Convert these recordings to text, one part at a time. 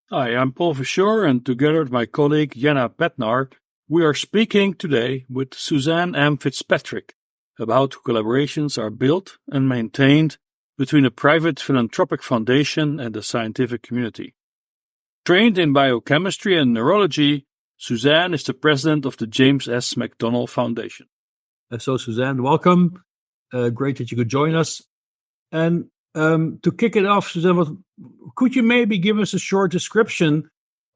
Hi, I'm Paul Verschoor, and together with my colleague Jenna Bednar, we are speaking today with Suzanne M. Fitzpatrick about how collaborations are built and maintained between a private philanthropic foundation and the scientific community. Trained in biochemistry and neurology, Suzanne is the president of the James S. McDonnell Foundation. So, Suzanne, welcome. Great that you could join us. And to kick it off, Suzanne, could you maybe give us a short description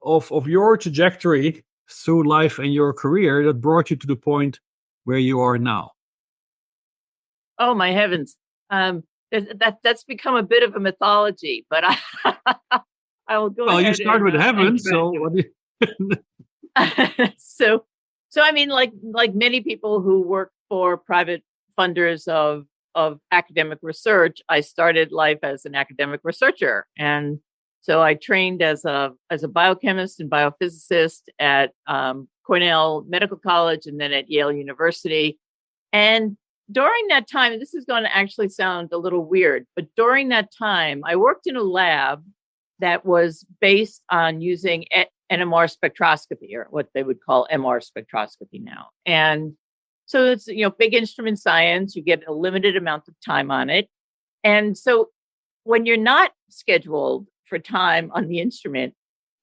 of your trajectory through life and your career that brought you to the point where you are now? Oh, my heavens. That's become a bit of a mythology, but I will go ahead. Well, you start with heavens, so what do you... So I mean, like many people who work for private funders of academic research, I started life as an academic researcher. And so I trained as a biochemist and biophysicist at Cornell Medical College and then at Yale University. And during that time, and this is going to actually sound a little weird, but during that time, I worked in a lab that was based on using NMR spectroscopy, or what they would call MR spectroscopy now. And so it's, big instrument science, you get a limited amount of time on it. And so when you're not scheduled for time on the instrument,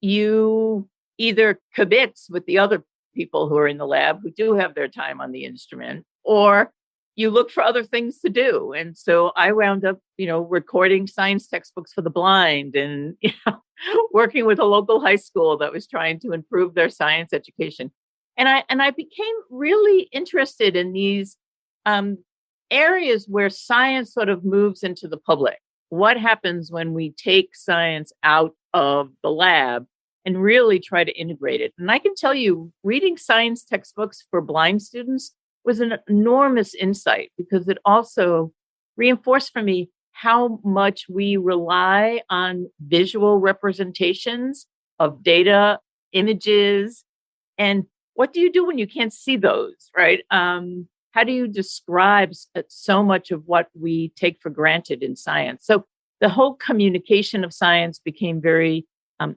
you either commit with the other people who are in the lab who do have their time on the instrument, or you look for other things to do. And so I wound up, recording science textbooks for the blind and, working with a local high school that was trying to improve their science education. And I became really interested in these areas where science sort of moves into the public. What happens when we take science out of the lab and really try to integrate it? And I can tell you, reading science textbooks for blind students was an enormous insight, because it also reinforced for me how much we rely on visual representations of data, images, and what do you do when you can't see those, right? How do you describe so much of what we take for granted in science? So the whole communication of science became very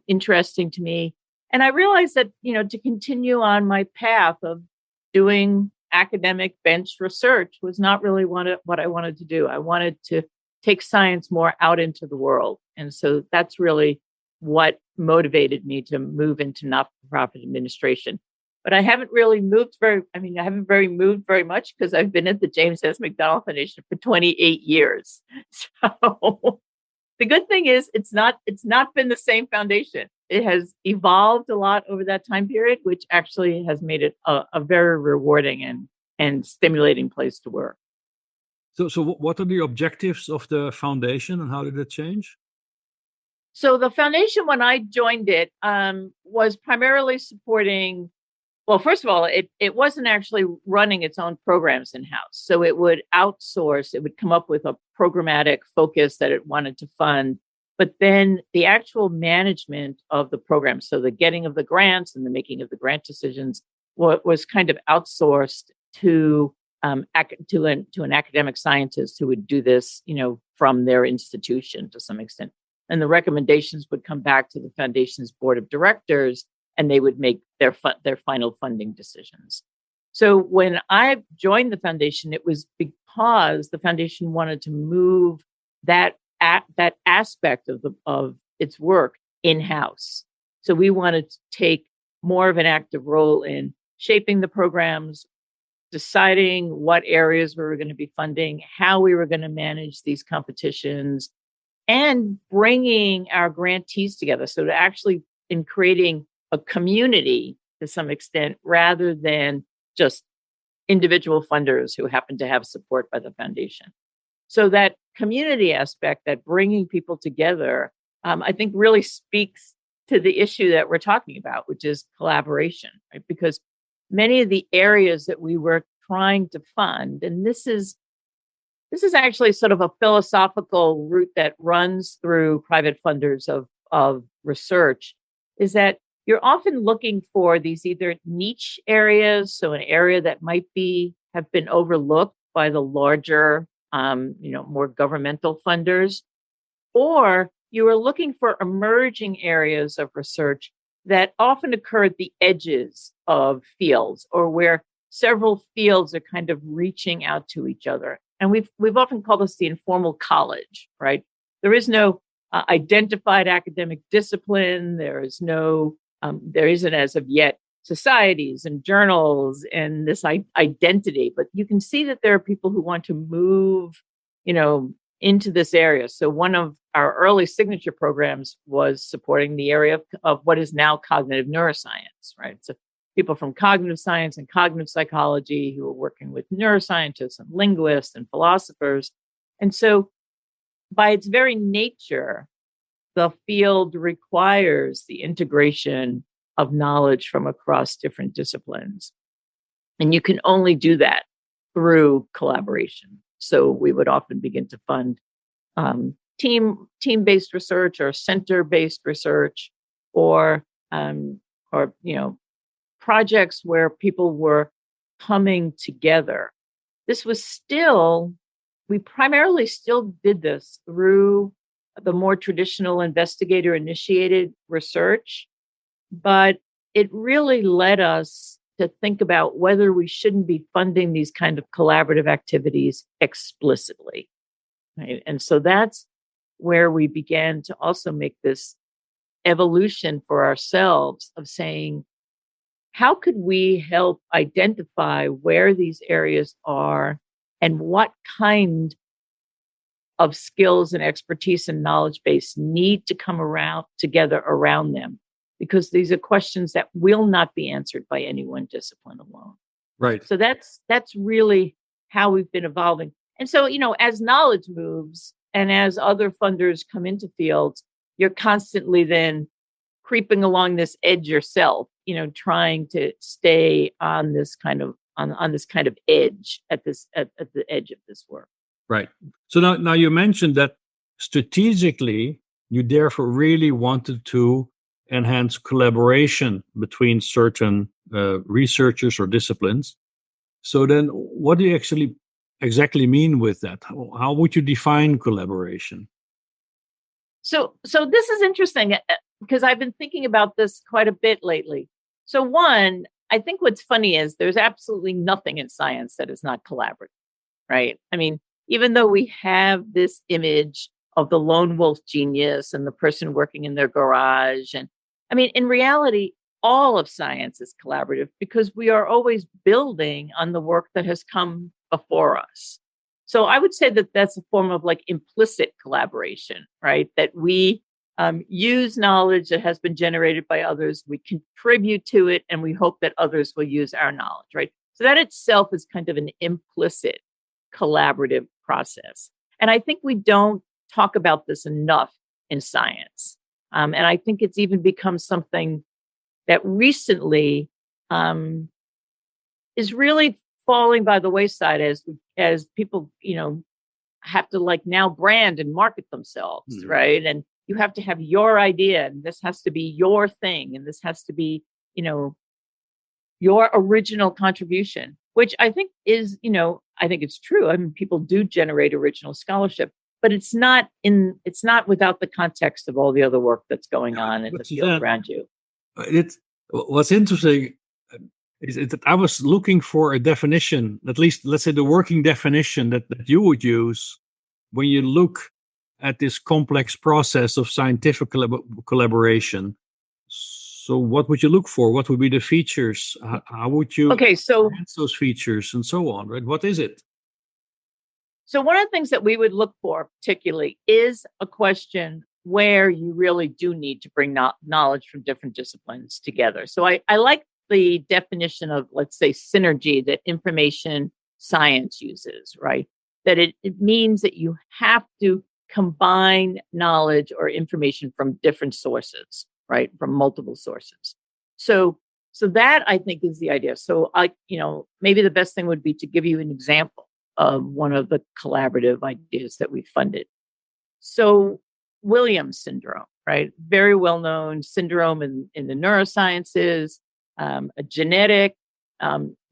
interesting to me. And I realized that, to continue on my path of doing academic bench research was not really what I wanted to do. I wanted to take science more out into the world. And so that's really what motivated me to move into not-for-profit administration. But I haven't moved very much, because I've been at the James S. McDonnell Foundation for 28 years. So the good thing is it's not been the same foundation. It has evolved a lot over that time period, which actually has made it a very rewarding and stimulating place to work. So what are the objectives of the foundation and how did it change? So the foundation, when I joined it, was primarily supporting. Well, first of all, it wasn't actually running its own programs in-house. So it would outsource, it would come up with a programmatic focus that it wanted to fund. But then the actual management of the program, so the getting of the grants and the making of the grant decisions, was kind of outsourced to an academic scientist who would do this, from their institution to some extent. And the recommendations would come back to the foundation's board of directors, and they would make their final funding decisions. So when I joined the foundation, it was because the foundation wanted to move that aspect of its work in-house. So we wanted to take more of an active role in shaping the programs, deciding what areas we were going to be funding, how we were going to manage these competitions, and bringing our grantees together. So to actually in creating a community to some extent, rather than just individual funders who happen to have support by the foundation. So that community aspect, that bringing people together, I think really speaks to the issue that we're talking about, which is collaboration, right? Because many of the areas that we were trying to fund, and this is actually sort of a philosophical route that runs through private funders of research, is that you're often looking for these either niche areas, so an area that might have been overlooked by the larger, more governmental funders, or you were looking for emerging areas of research that often occur at the edges of fields or where several fields are kind of reaching out to each other. And we've often called this the informal college, right? There is no identified academic discipline. There isn't as of yet societies and journals and this identity, but you can see that there are people who want to move, into this area. So one of our early signature programs was supporting the area of what is now cognitive neuroscience, right? So people from cognitive science and cognitive psychology who are working with neuroscientists and linguists and philosophers. And so by its very nature, the field requires the integration of knowledge from across different disciplines. And you can only do that through collaboration. So we would often begin to fund team-based research or center-based research or projects where people were coming together. We primarily still did this through the more traditional investigator-initiated research, but it really led us to think about whether we shouldn't be funding these kind of collaborative activities explicitly. Right? And so that's where we began to also make this evolution for ourselves of saying, how could we help identify where these areas are and what kind of skills and expertise and knowledge base need to come together around them? Because these are questions that will not be answered by any one discipline alone. Right. So that's really how we've been evolving. And so, as knowledge moves and as other funders come into fields, you're constantly then creeping along this edge yourself, trying to stay on this kind of on this kind of edge at the edge of this work. Right. So now you mentioned that strategically, you therefore really wanted to enhance collaboration between certain researchers or disciplines. So then what do you exactly mean with that? How would you define collaboration? So this is interesting because I've been thinking about this quite a bit lately. So one, I think what's funny is there's absolutely nothing in science that is not collaborative, right? I mean, even though we have this image of the lone wolf genius and the person working in their garage, and I mean, in reality, all of science is collaborative because we are always building on the work that has come before us. So I would say that that's a form of like implicit collaboration, right? That we use knowledge that has been generated by others, we contribute to it, and we hope that others will use our knowledge, right? So that itself is kind of an implicit collaborative process. And I think we don't talk about this enough in science. And I think it's even become something that recently is really falling by the wayside as people, have to like now brand and market themselves, mm-hmm. right? And you have to have your idea, and this has to be your thing, and this has to be, your original contribution, which I think is, I think it's true. I mean, people do generate original scholarship, but it's not without the context of all the other work that's going on in the field around you. What's interesting is that I was looking for a definition, at least let's say the working definition that you would use when you look at this complex process of scientific collaboration. So what would you look for? What would be the features? How would you enhance those features and so on, right? What is it? So one of the things that we would look for particularly is a question where you really do need to bring knowledge from different disciplines together. So I like the definition of, let's say, synergy that information science uses, right? That it means that you have to combine knowledge or information from different sources, right? From multiple sources. So that I think is the idea. So maybe the best thing would be to give you an example of one of the collaborative ideas that we funded. So Williams syndrome, right? Very well-known syndrome in the neurosciences, a genetic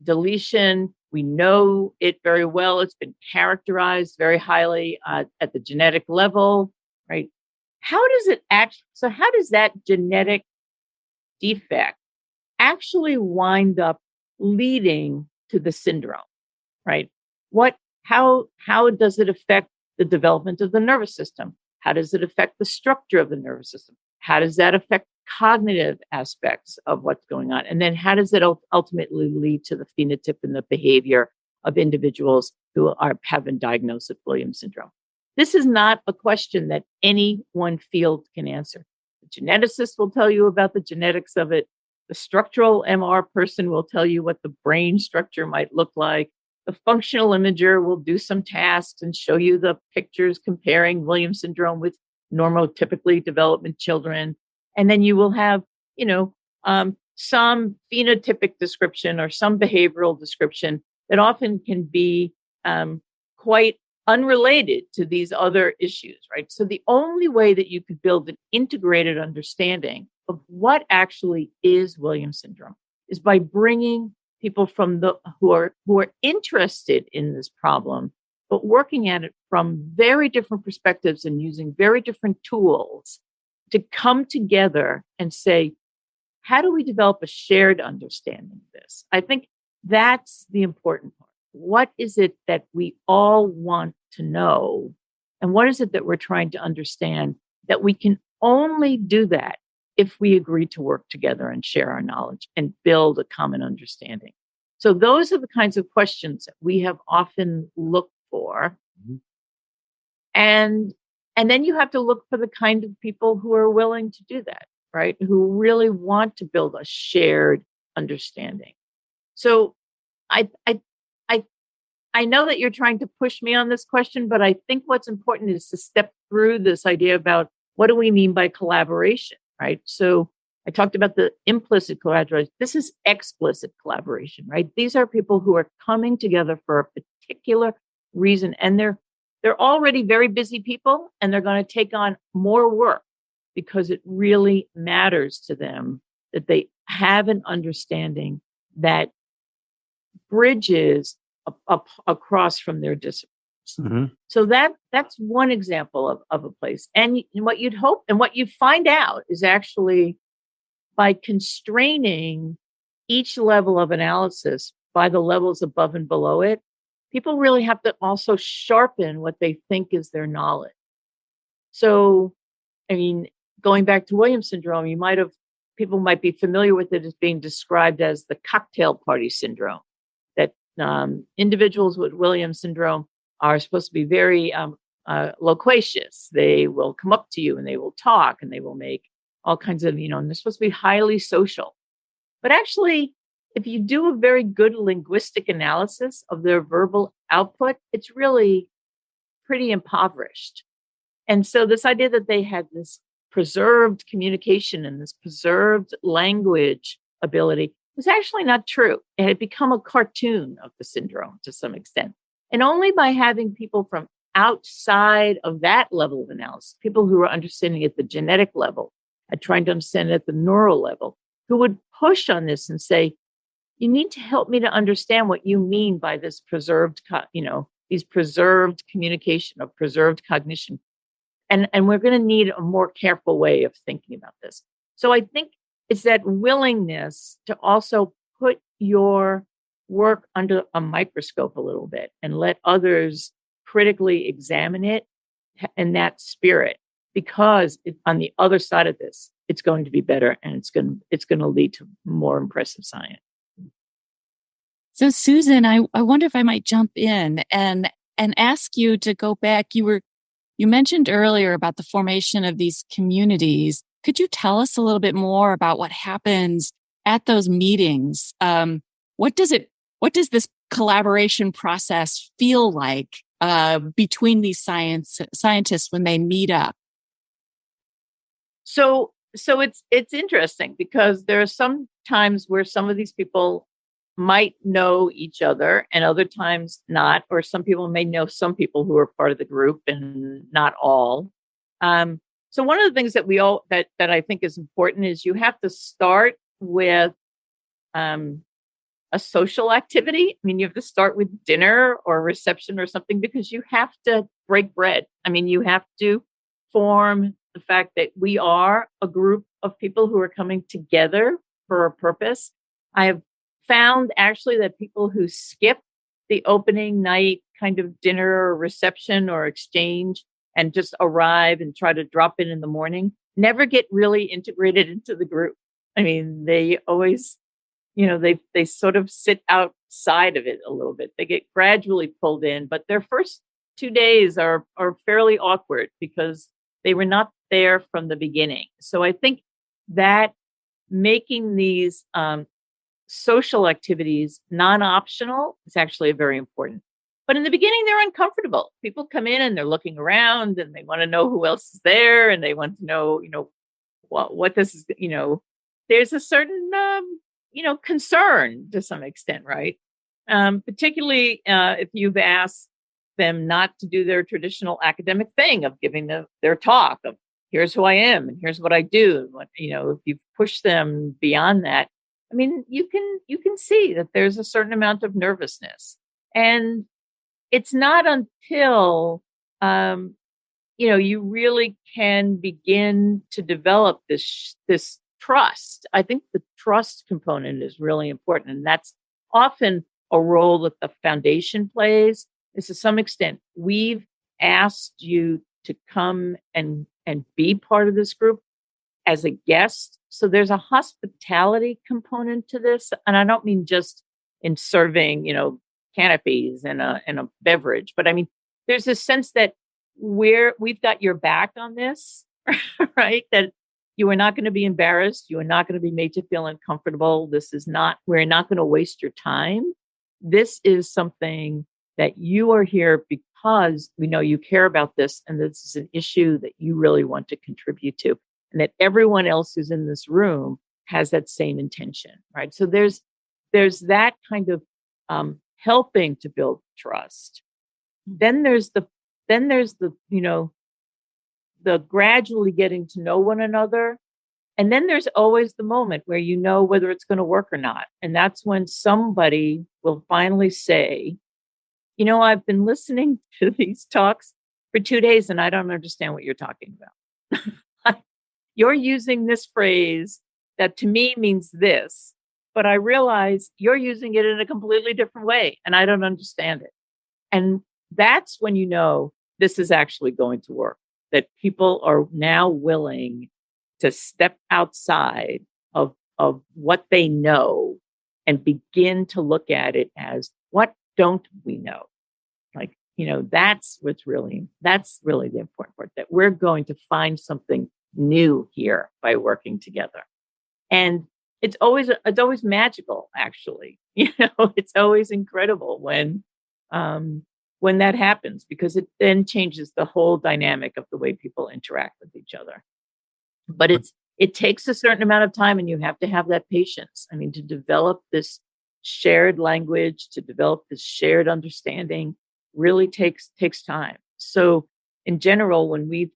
deletion. We know it very well. It's been characterized very highly at the genetic level, right? how does it act? So how does that genetic defect actually wind up leading to the syndrome, right? How does it affect the development of the nervous system? How does it affect the structure of the nervous system? How does that affect cognitive aspects of what's going on? And then how does it ultimately lead to the phenotype and the behavior of individuals who have been diagnosed with Williams syndrome? This is not a question that any one field can answer. The geneticist will tell you about the genetics of it. The structural MR person will tell you what the brain structure might look like. The functional imager will do some tasks and show you the pictures comparing Williams syndrome with normotypically development children. And then you will have, some phenotypic description or some behavioral description that often can be quite unrelated to these other issues, right? So the only way that you could build an integrated understanding of what actually is Williams syndrome is by bringing people from who are interested in this problem, but working at it from very different perspectives and using very different tools to come together and say, how do we develop a shared understanding of this? I think that's the important part. What is it that we all want to know? And what is it that we're trying to understand? That we can only do that if we agree to work together and share our knowledge and build a common understanding. So those are the kinds of questions that we have often looked for. Mm-hmm. And then you have to look for the kind of people who are willing to do that, right? Who really want to build a shared understanding. So I know that you're trying to push me on this question, but I think what's important is to step through this idea about what do we mean by collaboration, right? So I talked about the implicit collaboration. This is explicit collaboration, right? These are people who are coming together for a particular reason, and they're already very busy people, and they're going to take on more work because it really matters to them that they have an understanding that bridges up across from their disciplines. Mm-hmm. So that's one example of a place. And what you'd hope and what you find out is actually by constraining each level of analysis by the levels above and below it, people really have to also sharpen what they think is their knowledge. So, I mean, going back to Williams syndrome, people might be familiar with it as being described as the cocktail party syndrome, that individuals with Williams syndrome are supposed to be very loquacious. They will come up to you and they will talk and they will make all kinds of, and they're supposed to be highly social. But actually, if you do a very good linguistic analysis of their verbal output, it's really pretty impoverished. And so this idea that they had this preserved communication and this preserved language ability was actually not true. It had become a cartoon of the syndrome to some extent. And only by having people from outside of that level of analysis, people who are understanding at the genetic level, and trying to understand it at the neural level, who would push on this and say, you need to help me to understand what you mean by this preserved, these preserved communication or preserved cognition. And we're going to need a more careful way of thinking about this. So I think it's that willingness to also put your work under a microscope a little bit and let others critically examine it in that spirit, because on the other side of this, it's going to be better and it's going to lead to more impressive science. So Susan, I wonder if I might jump in and ask you to go back. You mentioned earlier about the formation of these communities. Could you tell us a little bit more about what happens at those meetings? What does this collaboration process feel like between these scientists when they meet up? So it's interesting because there are some times where some of these people might know each other and other times not, or some people may know some people who are part of the group and not all. So one of the things that that I think is important is you have to start with a social activity. I mean, you have to start with dinner or a reception or something because you have to break bread. I mean, you have to form the fact that we are a group of people who are coming together for a purpose. I have found actually that people who skip the opening night kind of dinner or reception or exchange and just arrive and try to drop in the morning never get really integrated into the group. I mean, they always, they sort of sit outside of it a little bit. They get gradually pulled in, but their first 2 days are fairly awkward because they were not there from the beginning. So I think that making these social activities non-optional is actually very important. But in the beginning, they're uncomfortable. People come in and they're looking around and they want to know who else is there, and they want to know, what this is, there's a certain, concern to some extent, right? Particularly if you've asked them not to do their traditional academic thing of giving their talk of here's who I am and here's what I do. If you push them beyond that, I mean, you can see that there's a certain amount of nervousness, and it's not until you really can begin to develop this trust. I think the trust component is really important, and that's often a role that the foundation plays. Is to some extent, we've asked you to come and be part of this group as a guest. So there's a hospitality component to this. And I don't mean just in serving, canopies and a beverage, but I mean, there's a sense that we've got your back on this, right? That you are not going to be embarrassed. You are not going to be made to feel uncomfortable. We're not going to waste your time. This is something that you are here because we know you care about this, and this is an issue that you really want to contribute to, and that everyone else who's in this room has that same intention, right? So there's that kind of helping to build trust. Then there's the the gradually getting to know one another. And then there's always the moment where you know whether it's going to work or not. And that's when somebody will finally say, I've been listening to these talks for 2 days and I don't understand what you're talking about. You're using this phrase that to me means this, but I realize you're using it in a completely different way and I don't understand it. And that's when you know this is actually going to work, that people are now willing to step outside of what they know and begin to look at it as, what don't we know? Like, that's really the important part, that we're going to find something new here by working together. And it's always magical, actually. It's always incredible when that happens, because it then changes the whole dynamic of the way people interact with each other. But it takes a certain amount of time, and you have to have that patience. I mean, to develop this shared language, to develop this shared understanding really takes time. So in general, when we've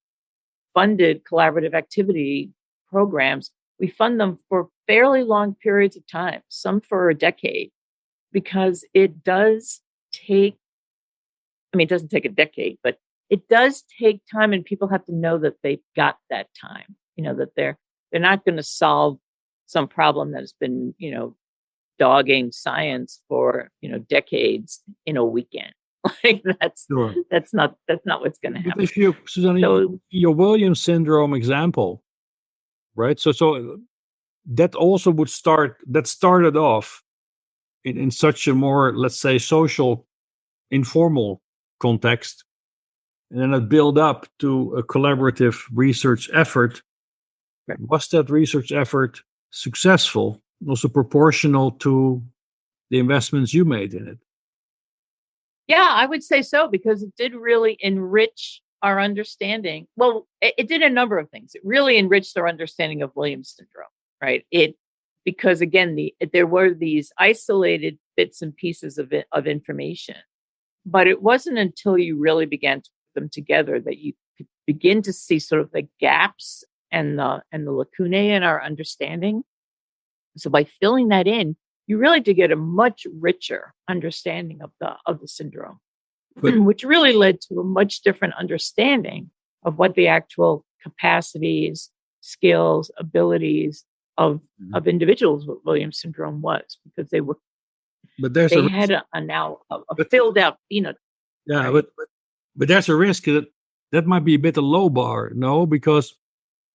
funded collaborative activity programs, we fund them for fairly long periods of time, some for a decade, because it does take, it doesn't take a decade, but it does take time, and people have to know that they've got that time, that they're not going to solve some problem that has been, dogging science for, decades in a weekend. Like that's not what's going to happen. If you, Susanne, your Williams syndrome example, right? So that also started off in such a more, let's say, social, informal context, and then it built up to a collaborative research effort. Right. Was that research effort successful? Also proportional to the investments you made in it? Yeah, I would say so, because it did really enrich our understanding. Well, it did a number of things. It really enriched our understanding of Williams syndrome, right? Because again, there were these isolated bits and pieces of information, but it wasn't until you really began to put them together that you could begin to see sort of the gaps and the lacunae in our understanding. So by filling that in, you really did get a much richer understanding of the syndrome, which really led to a much different understanding of what the actual capacities, skills, abilities of individuals what Williams syndrome was, because But there's they had a filled out phenotype. yeah, right? but there's a risk that might be a bit a low bar, no? Because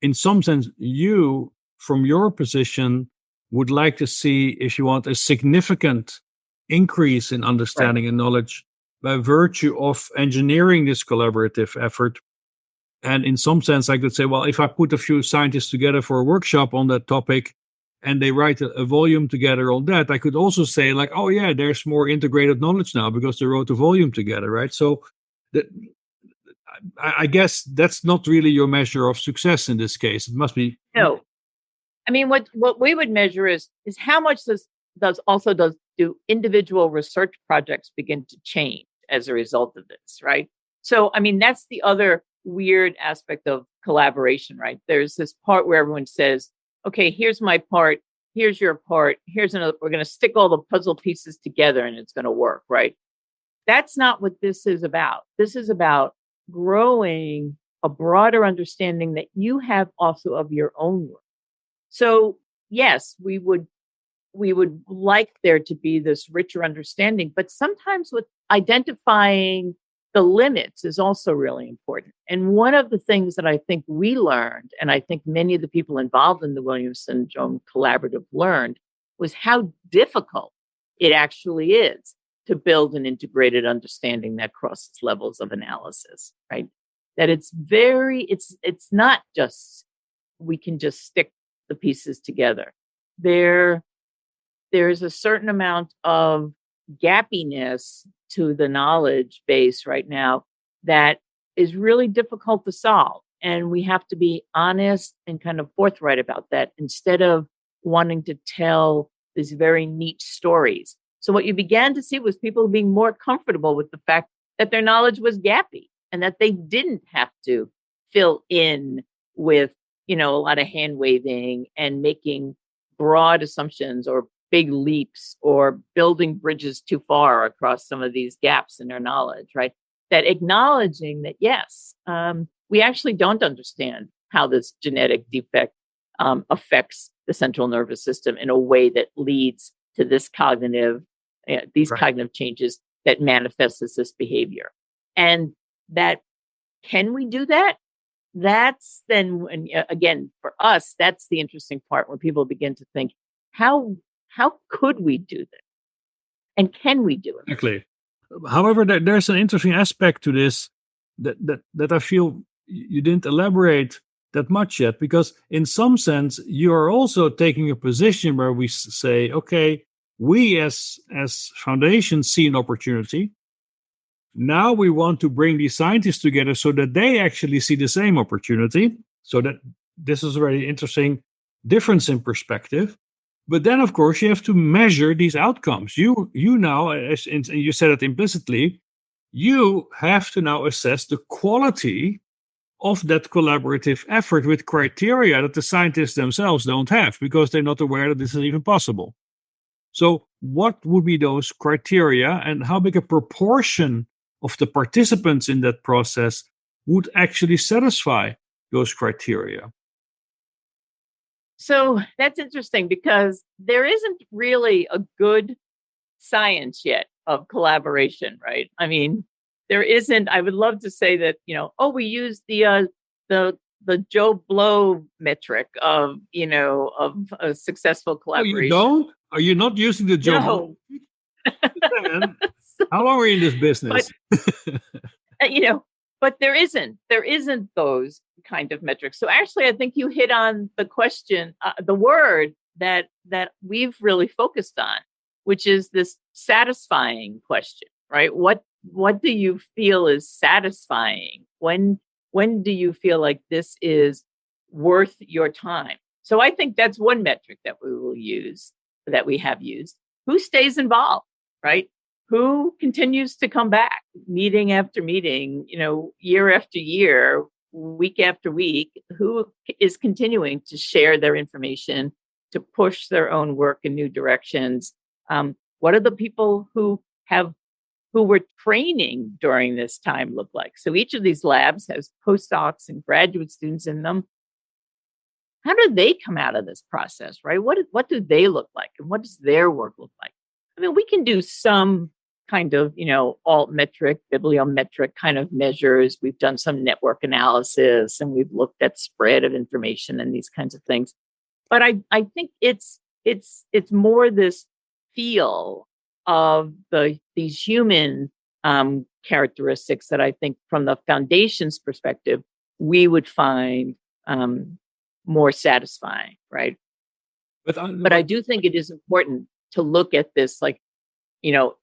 in some sense, you, from your position, would like to see, if you want, a significant increase in understanding and knowledge by virtue of engineering this collaborative effort. And in some sense, I could say, well, if I put a few scientists together for a workshop on that topic and they write a volume together on that, I could also say, like, oh, yeah, there's more integrated knowledge now because they wrote a volume together, right? So that, I guess that's not really your measure of success in this case. It must be. No. I mean, what we would measure is how much do individual research projects begin to change as a result of this, right? So, I mean, that's the other weird aspect of collaboration, right? There's this part where everyone says, okay, here's my part, here's your part, here's another, we're going to stick all the puzzle pieces together and it's going to work, right? That's not what this is about. This is about growing a broader understanding that you have also of your own work. So yes, we would like there to be this richer understanding, but sometimes with identifying the limits is also really important. And one of the things that I think we learned, and I think many of the people involved in the Williams Syndrome Collaborative learned, was how difficult it actually is to build an integrated understanding that crosses levels of analysis, right? That it's not just, we can just stick the pieces together. There's a certain amount of gappiness to the knowledge base right now that is really difficult to solve. And we have to be honest and kind of forthright about that instead of wanting to tell these very neat stories. So what you began to see was people being more comfortable with the fact that their knowledge was gappy and that they didn't have to fill in with, a lot of hand waving and making broad assumptions or big leaps or building bridges too far across some of these gaps in their knowledge, right? That acknowledging that, yes, we actually don't understand how this genetic defect affects the central nervous system in a way that leads to this cognitive changes that manifests as this behavior. And that, can we do that? That's then, again, for us, that's the interesting part when people begin to think, how could we do this? And can we do it? Exactly. However, there's an interesting aspect to this that I feel you didn't elaborate that much yet, because in some sense, you are also taking a position where we say, okay, we as foundations see an opportunity. Now we want to bring these scientists together so that they actually see the same opportunity. So that this is a very interesting difference in perspective. But then, of course, you have to measure these outcomes. You now, and you said it implicitly, you have to now assess the quality of that collaborative effort with criteria that the scientists themselves don't have because they're not aware that this is even possible. So what would be those criteria, and how big a proportion of the participants in that process would actually satisfy those criteria? So that's interesting because there isn't really a good science yet of collaboration, right? I mean, there isn't. I would love to say that, we use the Joe Blow metric of a successful collaboration. Oh, you don't? Are you not using the Joe Blow? Man, how long are you in this business? But there isn't those kind of metrics. So actually, I think you hit on the question, the word that we've really focused on, which is this satisfying question, right? What do you feel is satisfying? When do you feel like this is worth your time? So I think that's one metric that we will use, that we have used. Who stays involved, right? Who continues to come back meeting after meeting, year after year, week after week? Who is continuing to share their information, to push their own work in new directions? What are the people who who were training during this time look like? So each of these labs has postdocs and graduate students in them. How do they come out of this process, right? What do they look like? And what does their work look like? I mean, we can do some kind of, altmetric, bibliometric kind of measures. We've done some network analysis and we've looked at spread of information and these kinds of things. But I think it's more this feel of these human characteristics that I think from the foundation's perspective, we would find more satisfying, right? But I do think it is important to look at this, like,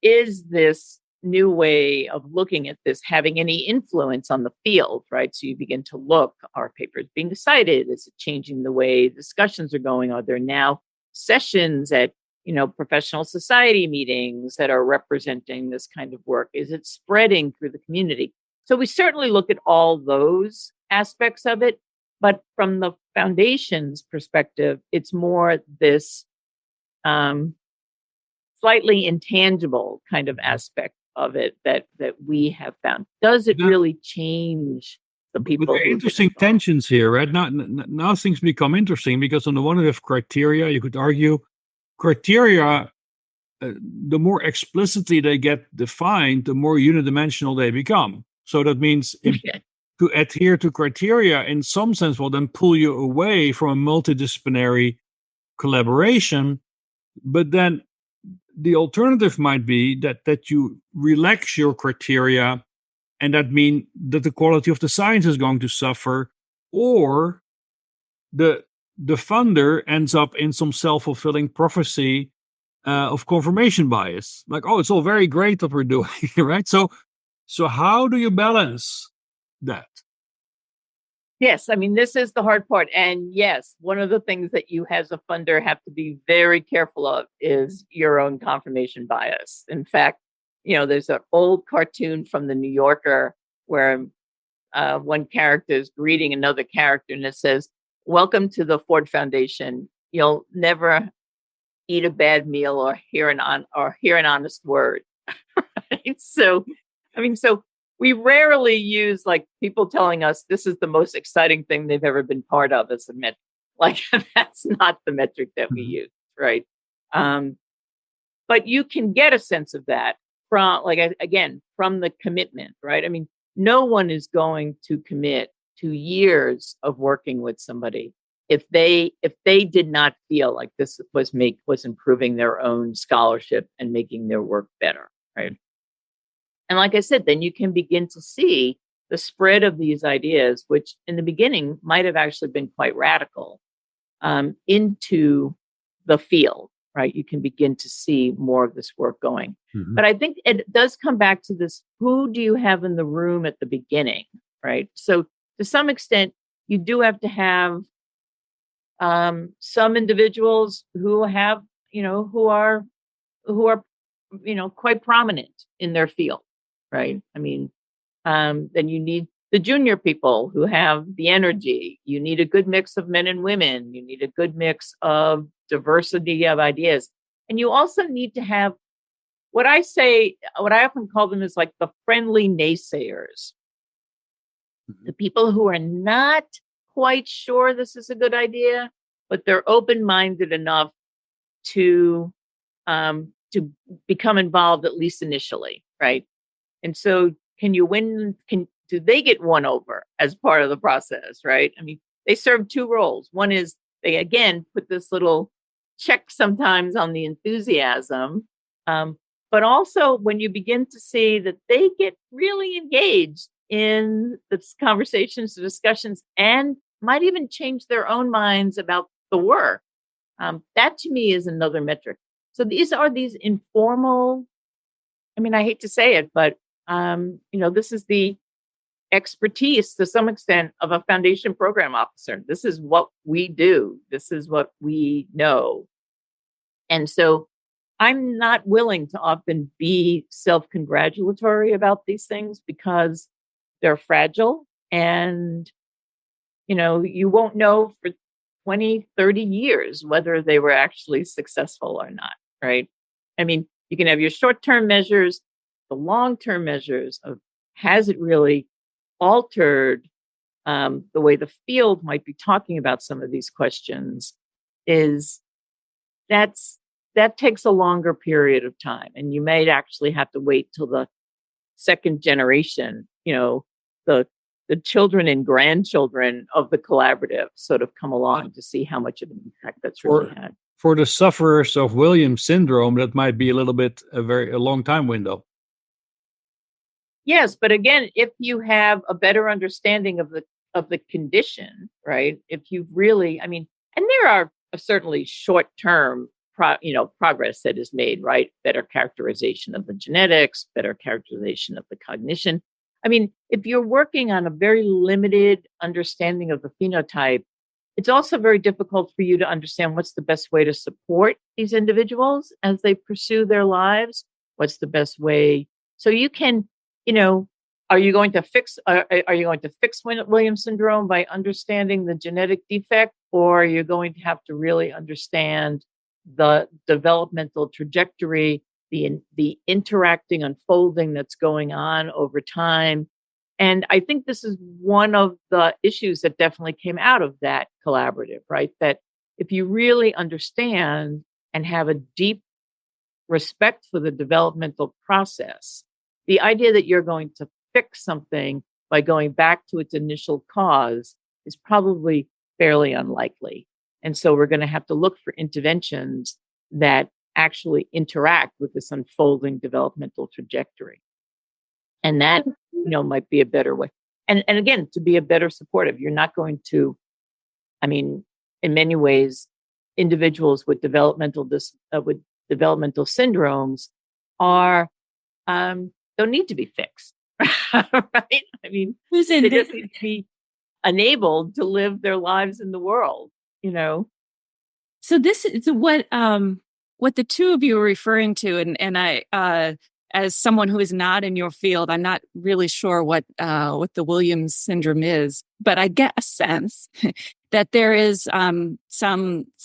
is this new way of looking at this having any influence on the field, right? So you begin to look, are papers being cited? Is it changing the way discussions are going? Are there now sessions at, professional society meetings that are representing this kind of work? Is it spreading through the community? So we certainly look at all those aspects of it. But from the foundation's perspective, it's more this slightly intangible kind of aspect of it that we have found. Does it really change the people? But there are interesting tensions here, right? Now things become interesting because on the one hand, of criteria, you could argue criteria, the more explicitly they get defined, the more unidimensional they become. So that means to adhere to criteria in some sense will then pull you away from a multidisciplinary collaboration. But then the alternative might be that you relax your criteria, and that means that the quality of the science is going to suffer, or the funder ends up in some self-fulfilling prophecy of confirmation bias. Like, oh, it's all very great what we're doing, right? So how do you balance that? Yes, I mean, this is the hard part. And yes, one of the things that you as a funder have to be very careful of is your own confirmation bias. In fact, there's an old cartoon from the New Yorker where one character is greeting another character and it says, "Welcome to the Ford Foundation. You'll never eat a bad meal or hear an honest word." Right? So we rarely use like people telling us this is the most exciting thing they've ever been part of as a metric. Like that's not the metric that we use, right? But you can get a sense of that from from the commitment, right? I mean, no one is going to commit to years of working with somebody if they did not feel like this was improving their own scholarship and making their work better, right? And like I said, then you can begin to see the spread of these ideas, which in the beginning might have actually been quite radical, into the field, right? You can begin to see more of this work going. Mm-hmm. But I think it does come back to this, who do you have in the room at the beginning, right? So to some extent, you do have to have some individuals who have, who are quite prominent in their field. Right. I mean, then you need the junior people who have the energy. You need a good mix of men and women. You need a good mix of diversity of ideas. And you also need to have what I often call them is like the friendly naysayers. Mm-hmm. The people who are not quite sure this is a good idea, but they're open-minded enough to become involved, at least initially. Right. And so do they get won over as part of the process, right? I mean, they serve two roles. One is they, again, put this little check sometimes on the enthusiasm. But also when you begin to see that they get really engaged in the conversations, the discussions, and might even change their own minds about the work. That to me is another metric. So these are these informal, I mean, I hate to say it, but this is the expertise to some extent of a foundation program officer. This is what we do. This is what we know. And so I'm not willing to often be self-congratulatory about these things because they're fragile and, you won't know for 20, 30 years whether they were actually successful or not, right? I mean, you can have your short-term measures, the long-term measures of, has it really altered the way the field might be talking about some of these questions, is that takes a longer period of time. And you may actually have to wait till the second generation, the children and grandchildren of the collaborative sort of come along to see how much of an impact that's really had. For the sufferers of Williams syndrome, that might be a little bit a long time window. Yes, but again, if you have a better understanding of the condition, right? If you really, and there are certainly short-term progress that is made, right? Better characterization of the genetics, better characterization of the cognition. If you're working on a very limited understanding of the phenotype, it's also very difficult for you to understand what's the best way to support these individuals as they pursue their lives. What's the best way? So you can, are you going to fix Williams syndrome by understanding the genetic defect, or are you going to have to really understand the developmental trajectory, the interacting unfolding that's going on over time? And I think this is one of the issues that definitely came out of that collaborative, right? That if you really understand and have a deep respect for the developmental process, the idea that you're going to fix something by going back to its initial cause is probably fairly unlikely. And so we're going to have to look for interventions that actually interact with this unfolding developmental trajectory. And that, might be a better way. And again, to be a better supportive, you're not going to, in many ways, individuals with developmental syndromes don't need to be fixed, right? They just need to be enabled to live their lives in the world, So this is what the two of you are referring to, and I, as someone who is not in your field, I'm not really sure what the Williams syndrome is, but I get a sense that there is some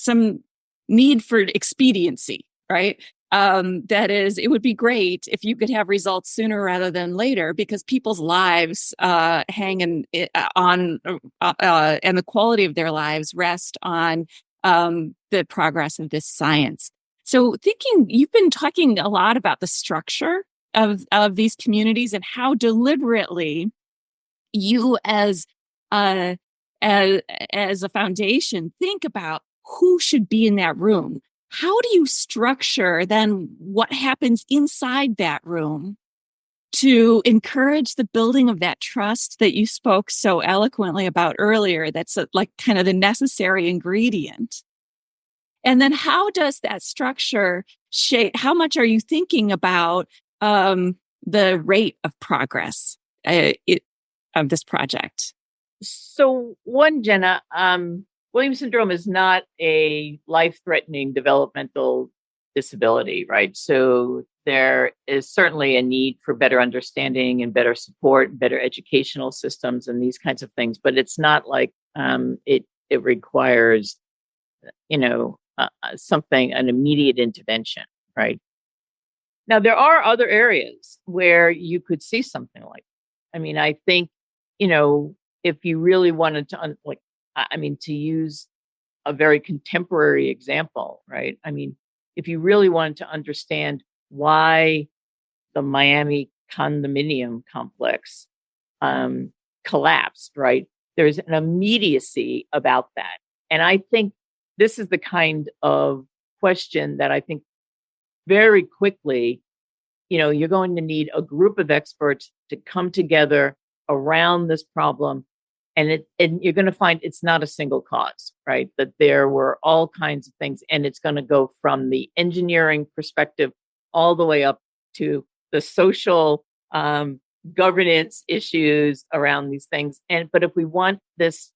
need for expediency, right? That is, it would be great if you could have results sooner rather than later, because people's lives hang on and the quality of their lives rest on the progress of this science. So you've been talking a lot about the structure of these communities and how deliberately you as a foundation think about who should be in that room. How do you structure then what happens inside that room to encourage the building of that trust that you spoke so eloquently about earlier? That's like kind of the necessary ingredient. And then how does that structure shape? How much are you thinking about the rate of progress of this project? So one, Jenna, Williams syndrome is not a life-threatening developmental disability, right? So there is certainly a need for better understanding and better support, better educational systems and these kinds of things. But it's not like it requires, an immediate intervention, right? Now, there are other areas where you could see something like that. I think, if you really wanted to, to use a very contemporary example, right? If you really wanted to understand why the Miami condominium complex collapsed, right? There's an immediacy about that. And I think this is the kind of question that I think very quickly, you're going to need a group of experts to come together around this problem. And you're going to find it's not a single cause, right? That there were all kinds of things. And it's going to go from the engineering perspective all the way up to the social governance issues around these things. But if we want this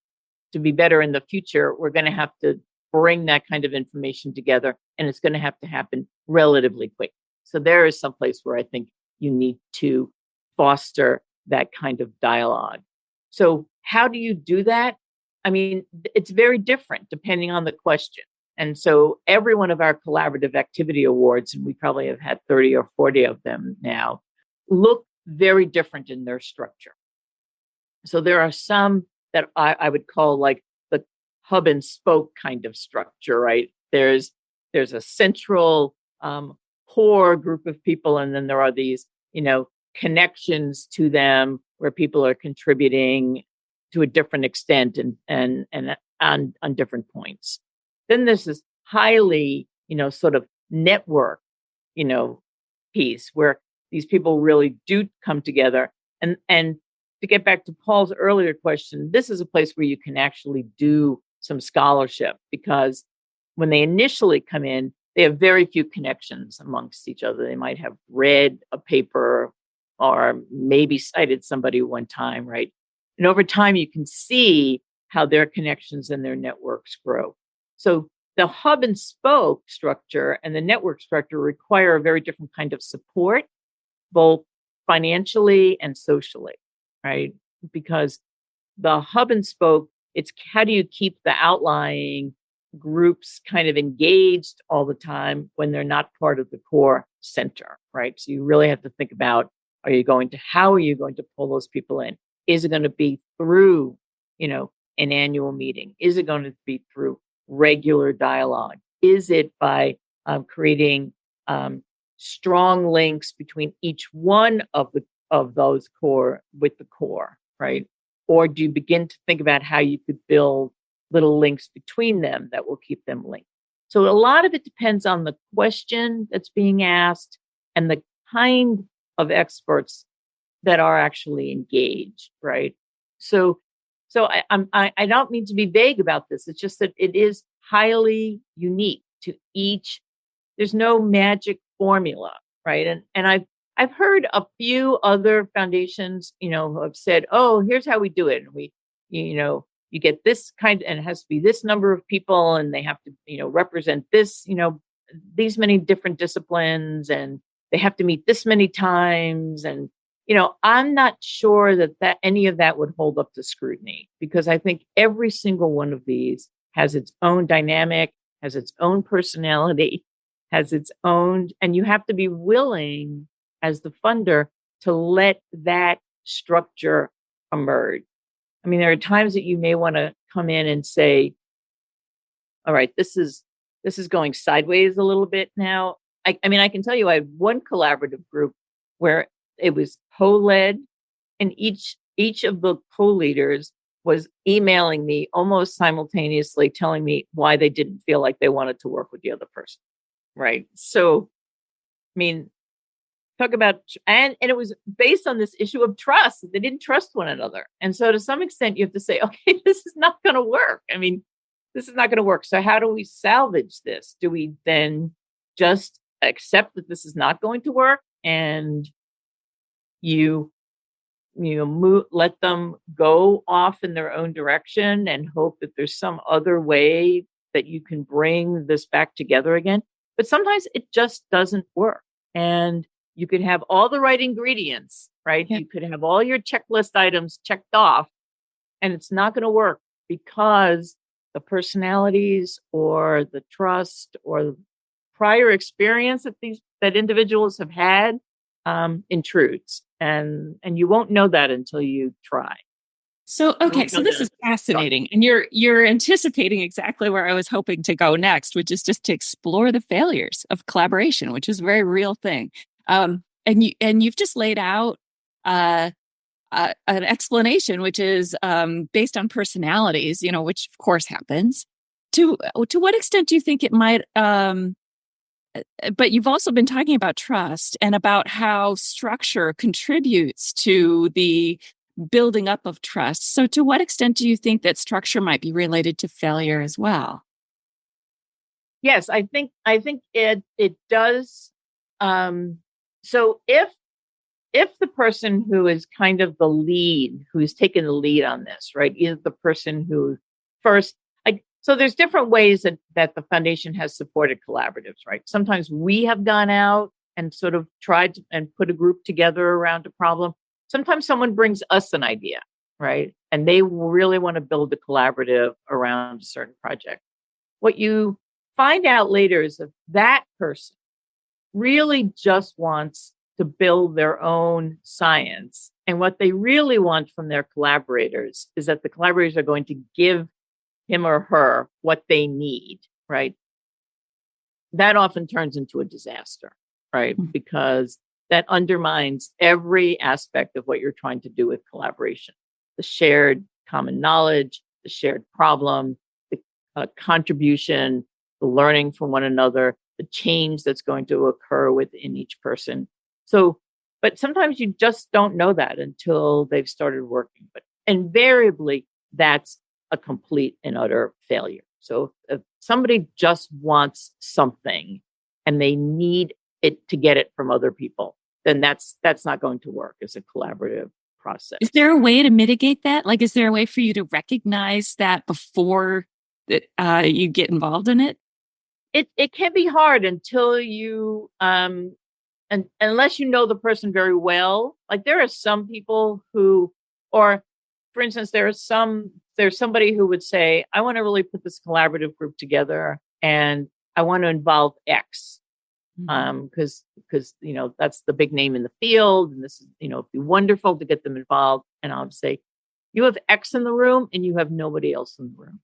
to be better in the future, we're going to have to bring that kind of information together, and it's going to have to happen relatively quick. So there is some place where I think you need to foster that kind of dialogue. So how do you do that? It's very different depending on the question. And so every one of our collaborative activity awards, and we probably have had 30 or 40 of them now, look very different in their structure. So there are some that I would call like the hub and spoke kind of structure, right? There's a central core group of people, and then there are these, connections to them where people are contributing to a different extent and on different points. Then there's this highly, sort of network, piece where these people really do come together. And to get back to Paul's earlier question, this is a place where you can actually do some scholarship, because when they initially come in, they have very few connections amongst each other. They might have read a paper or maybe cited somebody one time, right? And over time, you can see how their connections and their networks grow. So the hub and spoke structure and the network structure require a very different kind of support, both financially and socially, right? Because the hub and spoke, it's how do you keep the outlying groups kind of engaged all the time when they're not part of the core center, right? So you really have to think about, how are you going to pull those people in? Is it going to be through, an annual meeting? Is it going to be through regular dialogue? Is it by creating strong links between each one of those core with the core, right? Or do you begin to think about how you could build little links between them that will keep them linked? So a lot of it depends on the question that's being asked and the kind of experts that are actually engaged, right? So I don't mean to be vague about this. It's just that it is highly unique to each. There's no magic formula, right? And I've heard a few other foundations, who have said, "Oh, here's how we do it." And you get this kind, and it has to be this number of people, and they have to, represent this, these many different disciplines, and they have to meet this many times. And I'm not sure that any of that would hold up to scrutiny, because I think every single one of these has its own dynamic, has its own personality, has its own, and you have to be willing as the funder to let that structure emerge. I mean, there are times that you may want to come in and say, all right, this is going sideways a little bit now. I mean, I can tell you I had one collaborative group where it was co-led, and each of the co-leaders was emailing me almost simultaneously telling me why they didn't feel like they wanted to work with the other person. Right. So, I mean, talk about, and it was based on this issue of trust. They didn't trust one another. And so to some extent, you have to say, okay, this is not going to work. I mean, this is not going to work. So how do we salvage this? Do we then just accept that this is not going to work, and let them go off in their own direction and hope that there's some other way that you can bring this back together again? But sometimes it just doesn't work. And you could have all the right ingredients, right? Yeah. You could have all your checklist items checked off, and it's not going to work because the personalities or the trust or the prior experience that individuals have had intrudes. And you won't know that until you try. So, okay, so this is fascinating. And you're anticipating exactly where I was hoping to go next, which is just to explore the failures of collaboration, which is a very real thing. And you've just laid out an explanation, which is based on personalities, which of course happens. To what extent do you think it might? But you've also been talking about trust and about how structure contributes to the building up of trust. So to what extent do you think that structure might be related to failure as well? Yes, I think it does. So if the person who is kind of the lead, who's taken the lead on this, right, is the person who first, so there's different ways that the foundation has supported collaboratives, right? Sometimes we have gone out and sort of tried and put a group together around a problem. Sometimes someone brings us an idea, right? And they really want to build a collaborative around a certain project. What you find out later is that person really just wants to build their own science. And what they really want from their collaborators is that the collaborators are going to give him or her what they need, right? That often turns into a disaster, right? Because that undermines every aspect of what you're trying to do with collaboration. The shared common knowledge, the shared problem, the contribution, the learning from one another, the change that's going to occur within each person. So, but sometimes you just don't know that until they've started working. But invariably, that's a complete and utter failure. So if somebody just wants something and they need it to get it from other people, then that's not going to work as a collaborative process. Is there a way to mitigate that? Like, is there a way for you to recognize that before that you get involved in it? It can be hard until you and unless you know the person very well. Like there are some people who, or for instance, there's somebody who would say, I want to really put this collaborative group together and I want to involve X. Because that's the big name in the field, and this is it'd be wonderful to get them involved. And I'll say, you have X in the room, and you have nobody else in the room,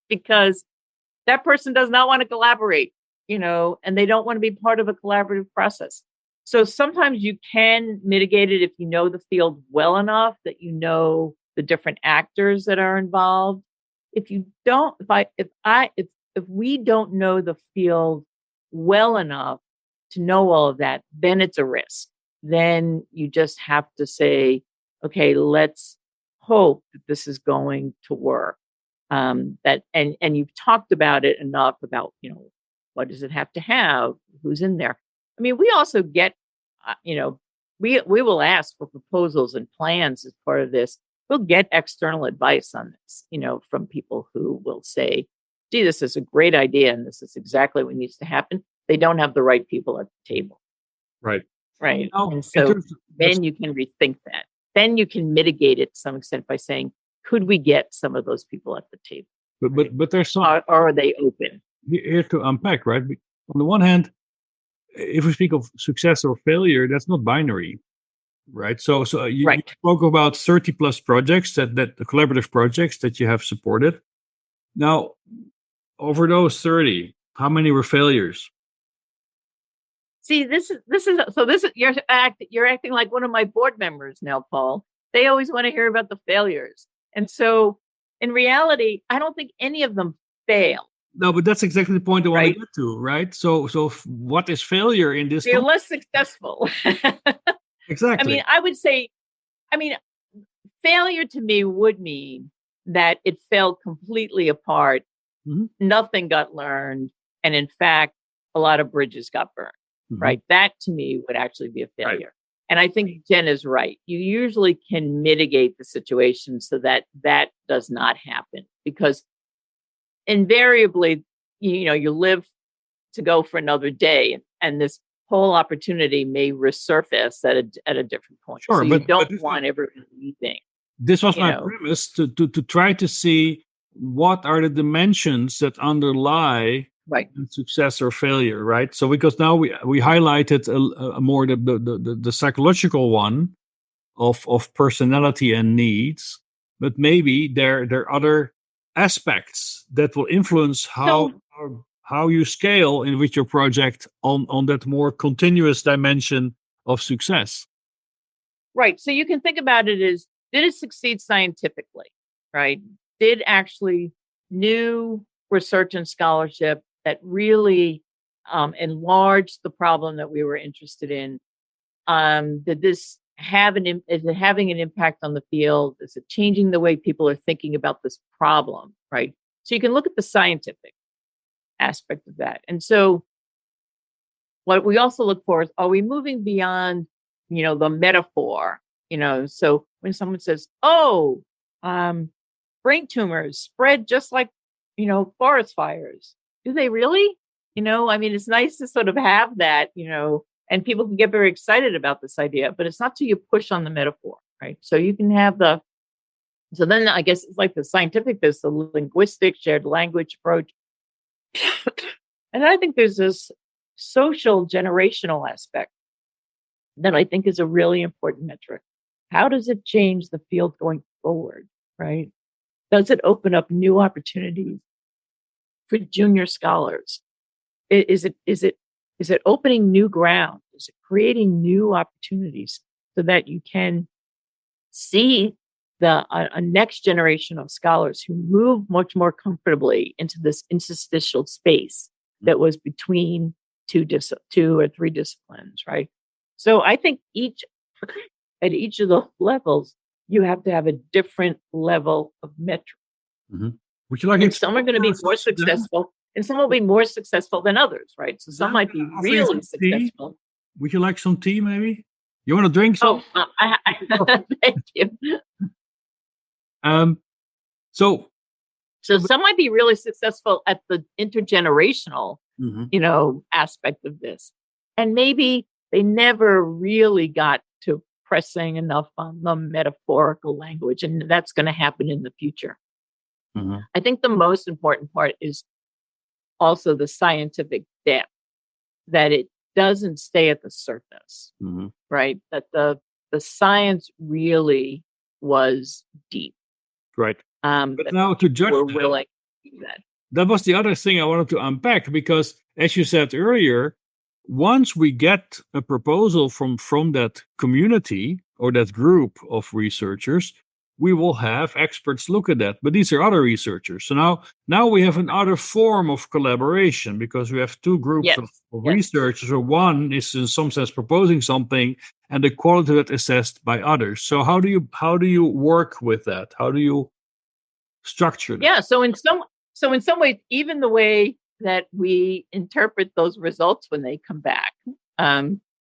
because that person does not want to collaborate, and they don't want to be part of a collaborative process. So sometimes you can mitigate it if you know the field well enough that you know the different actors that are involved. If you don't, if we don't know the field well enough to know all of that, then it's a risk. Then you just have to say, okay, let's hope that this is going to work. And you've talked about it enough about, what does it have to have? Who's in there? I mean, we also get, we will ask for proposals and plans as part of this. We'll get external advice on this, from people who will say, gee, this is a great idea and this is exactly what needs to happen. They don't have the right people at the table. Right. Right. And so then you can rethink that. Then you can mitigate it to some extent by saying, could we get some of those people at the table? But there's some... Or are they open? Here to unpack, right? On the one hand, if we speak of success or failure, that's not binary. Right. So you spoke about 30 plus projects that the collaborative projects that you have supported. Now, over those 30, how many were failures? See, you're acting like one of my board members now, Paul. They always want to hear about the failures. And so in reality, I don't think any of them fail. No, but that's exactly the point I want to get to, right? So what is failure in this? You're less successful. Exactly. I would say, failure to me would mean that it fell completely apart. Mm-hmm. Nothing got learned. And in fact, a lot of bridges got burned, right? That to me would actually be a failure. Right. And I think Jen is right. You usually can mitigate the situation so that does not happen, because invariably, you live to go for another day, and this whole opportunity may resurface at a different point. Sure, so you don't want everyone leaving. This was my premise to try to see what are the dimensions that underlie success or failure, right? So because now we highlighted a more the psychological one of personality and needs, but maybe there are other aspects that will influence how you scale in with your project on that more continuous dimension of success. Right. So you can think about it as, did it succeed scientifically, right? Did actually new research and scholarship that really enlarged the problem that we were interested in? Did this is it having an impact on the field? Is it changing the way people are thinking about this problem, right? So you can look at the scientific aspect of that. And so what we also look for is, are we moving beyond, the metaphor? So when someone says, brain tumors spread just like, forest fires. Do they really? It's nice to sort of have that, and people can get very excited about this idea, but it's not till you push on the metaphor, right? So you can have so then I guess it's like the scientific, there's the linguistic shared language approach. And I think there's this social generational aspect that I think is a really important metric. How does it change the field going forward, right? Does it open up new opportunities for junior scholars? Is it opening new ground? Is it creating new opportunities so that you can see a next generation of scholars who move much more comfortably into this interstitial space that was between two or three disciplines, right? So I think at each of the levels, you have to have a different level of metric. Mm-hmm. Would you like and some are going to be more successful, and some will be more successful than others, right? So some might be really successful. Would you like some tea, maybe? You want to drink some? Thank you. So some might be really successful at the intergenerational, aspect of this, and maybe they never really got to pressing enough on the metaphorical language, and that's going to happen in the future. Mm-hmm. I think the most important part is also the scientific depth, that it doesn't stay at the surface, right? That the science really was deep. Right. But now to judge we're willing to do that. That was the other thing I wanted to unpack, because as you said earlier, once we get a proposal from that community or that group of researchers, we will have experts look at that. But these are other researchers. So now we have another form of collaboration, because we have two groups of researchers, or one is in some sense proposing something and the quality of it assessed by others. So how do you work with that? How do you structure that? Yeah. So in some ways, even the way that we interpret those results when they come back,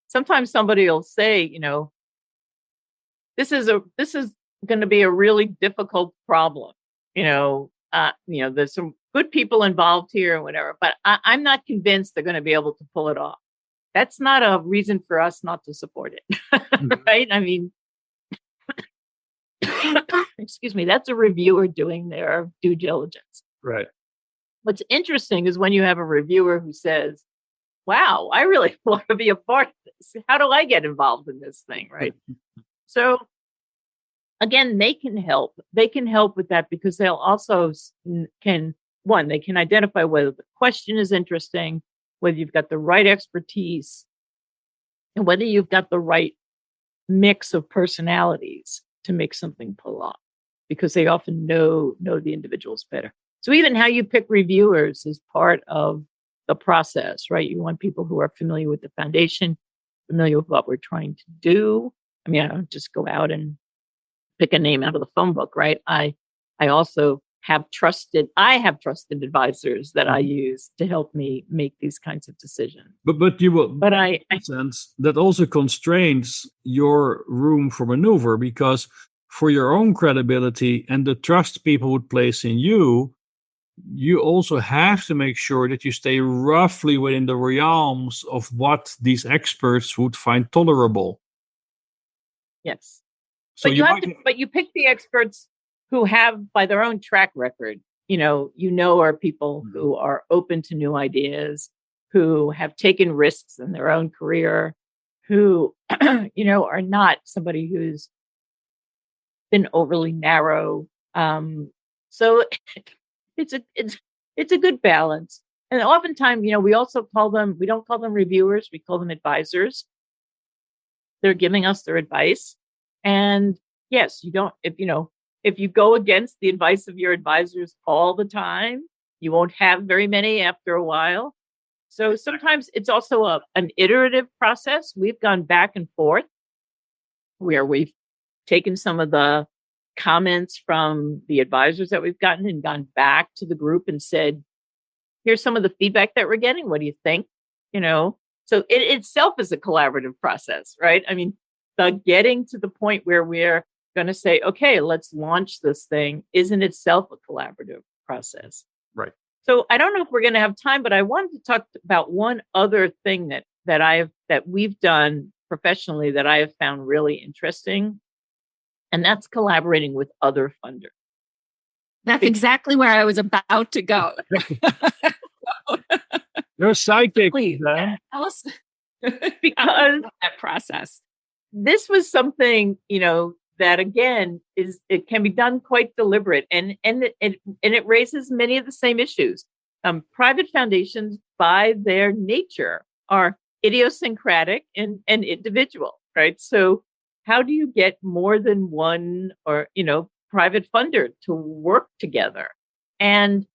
sometimes somebody will say, this is going to be a really difficult problem. There's some good people involved here and whatever, but I'm not convinced they're going to be able to pull it off. That's not a reason for us not to support it. Right? I mean, excuse me, that's a reviewer doing their due diligence. Right. What's interesting is when you have a reviewer who says, wow, I really want to be a part of this. How do I get involved in this thing? Right. So again, they can help. They can help with that, because they'll also they can identify whether the question is interesting, whether you've got the right expertise, and whether you've got the right mix of personalities to make something pull off, because they often know the individuals better. So even how you pick reviewers is part of the process, right? You want people who are familiar with the foundation, familiar with what we're trying to do. I mean, I don't just go out and pick a name out of the phone book, right? I also have trusted advisors that I use to help me make these kinds of decisions. But I sense that also constrains your room for maneuver, because for your own credibility and the trust people would place in you also have to make sure that you stay roughly within the realms of what these experts would find tolerable. Yes. So but you pick the experts who have, by their own track record, are people who are open to new ideas, who have taken risks in their own career, who, are not somebody who's been overly narrow. So it's a good balance. And oftentimes, we don't call them reviewers, we call them advisors. They're giving us their advice. And yes, if you go against the advice of your advisors all the time, you won't have very many after a while. So sometimes it's also an iterative process. We've gone back and forth where we've taken some of the comments from the advisors that we've gotten and gone back to the group and said, here's some of the feedback that we're getting. What do you think? So it itself is a collaborative process, right? I mean, the getting to the point where we're going to say, okay, let's launch this thing, is in itself a collaborative process. Right. So I don't know if we're going to have time, but I wanted to talk about one other thing that we've done professionally that I have found really interesting, and that's collaborating with other funders. That's exactly where I was about to go. You're a psychic. Please, tell us Because that process. this was something, that again it can be done quite deliberate, and it raises many of the same issues. Private foundations, by their nature, are idiosyncratic and individual, right? So, how do you get more than one or private funder to work together? And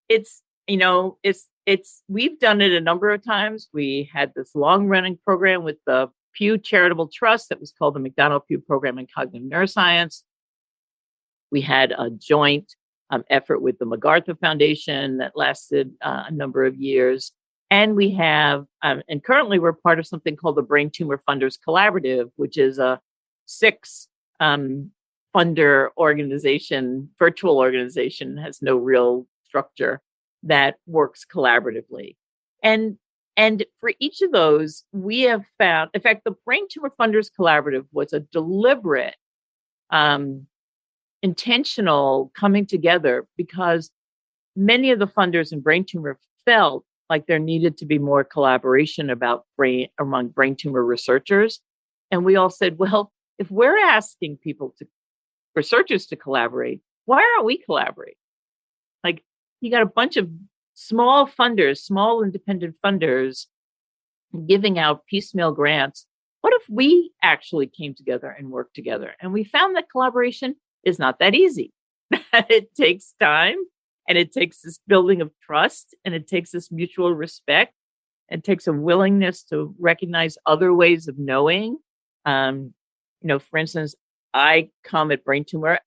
it's we've done it a number of times. We had this long running program with the Pew Charitable Trust that was called the McDonald Pew Program in Cognitive Neuroscience. We had a joint effort with the MacArthur Foundation that lasted a number of years. And we have, and currently we're part of something called the Brain Tumor Funders Collaborative, which is a 6 funder organization, virtual organization, has no real structure, that works collaboratively. And for each of those, we have found, in fact, the Brain Tumor Funders Collaborative was a deliberate, intentional coming together, because many of the funders in brain tumor felt like there needed to be more collaboration among brain tumor researchers. And we all said, well, if we're asking researchers to collaborate, why aren't we collaborating? Like, you got a bunch of small funders, small independent funders giving out piecemeal grants. What if we actually came together and worked together? And we found that collaboration is not that easy. It takes time, and it takes this building of trust, and it takes this mutual respect. It takes a willingness to recognize other ways of knowing. For instance, I come at brain tumor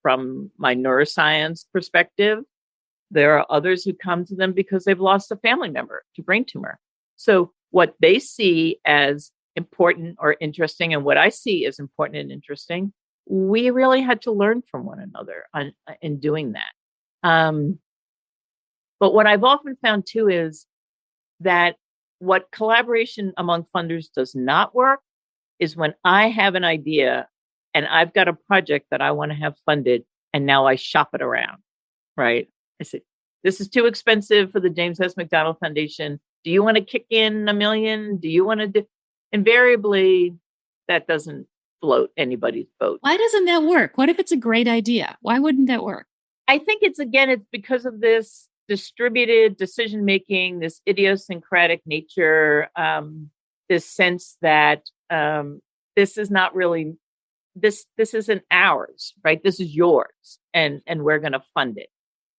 from my neuroscience perspective. There are others who come to them because they've lost a family member to brain tumor. So what they see as important or interesting, and what I see as important and interesting, we really had to learn from one another in doing that. But what I've often found too is that what collaboration among funders does not work is when I have an idea and I've got a project that I want to have funded, and now I shop it around, right? I say, this is too expensive for the James S. McDonald Foundation. Do you want to kick in $1 million? Do you want to do? Invariably, that doesn't float anybody's boat. Why doesn't that work? What if it's a great idea? Why wouldn't that work? I think it's because of this distributed decision making, this idiosyncratic nature, this sense that this is not really this isn't ours, right? This is yours, and we're going to fund it.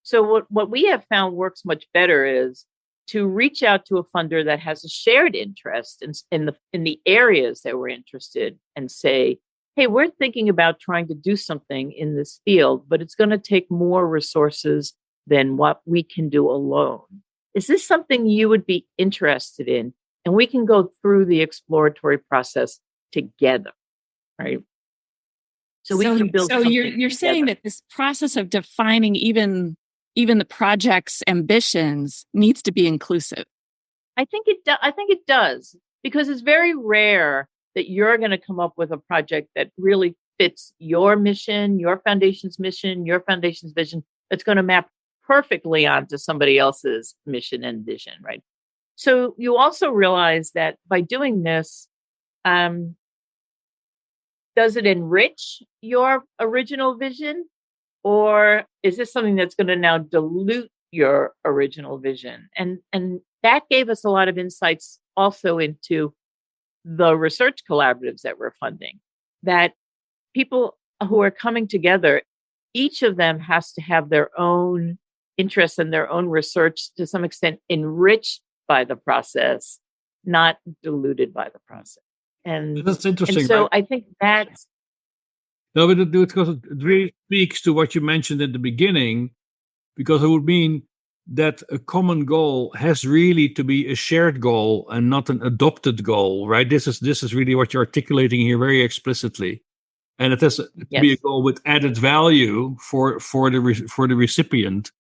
So what we have found works much better is to reach out to a funder that has a shared interest in the areas that we're interested, and say, hey, we're thinking about trying to do something in this field, but it's going to take more resources than what we can do alone. Is this something you would be interested in? And we can go through the exploratory process together, right? So we can build. So you're saying that this process of defining even the project's ambitions needs to be inclusive. I think it does, because it's very rare that you're going to come up with a project that really fits your mission, your foundation's mission, your foundation's vision, that's going to map perfectly onto somebody else's mission and vision, right? So you also realize that by doing this, does it enrich your original vision, or is this something that's going to now dilute your original vision? And that gave us a lot of insights also into the research collaboratives that we're funding, that people who are coming together, each of them has to have their own interests and their own research to some extent enriched by the process, not diluted by the process. And that's interesting. And so right? I think that's... No, but because it really speaks to what you mentioned at the beginning, because it would mean that a common goal has really to be a shared goal and not an adopted goal, right? This is really what you're articulating here very explicitly, and it has to be a goal with added value for the recipient.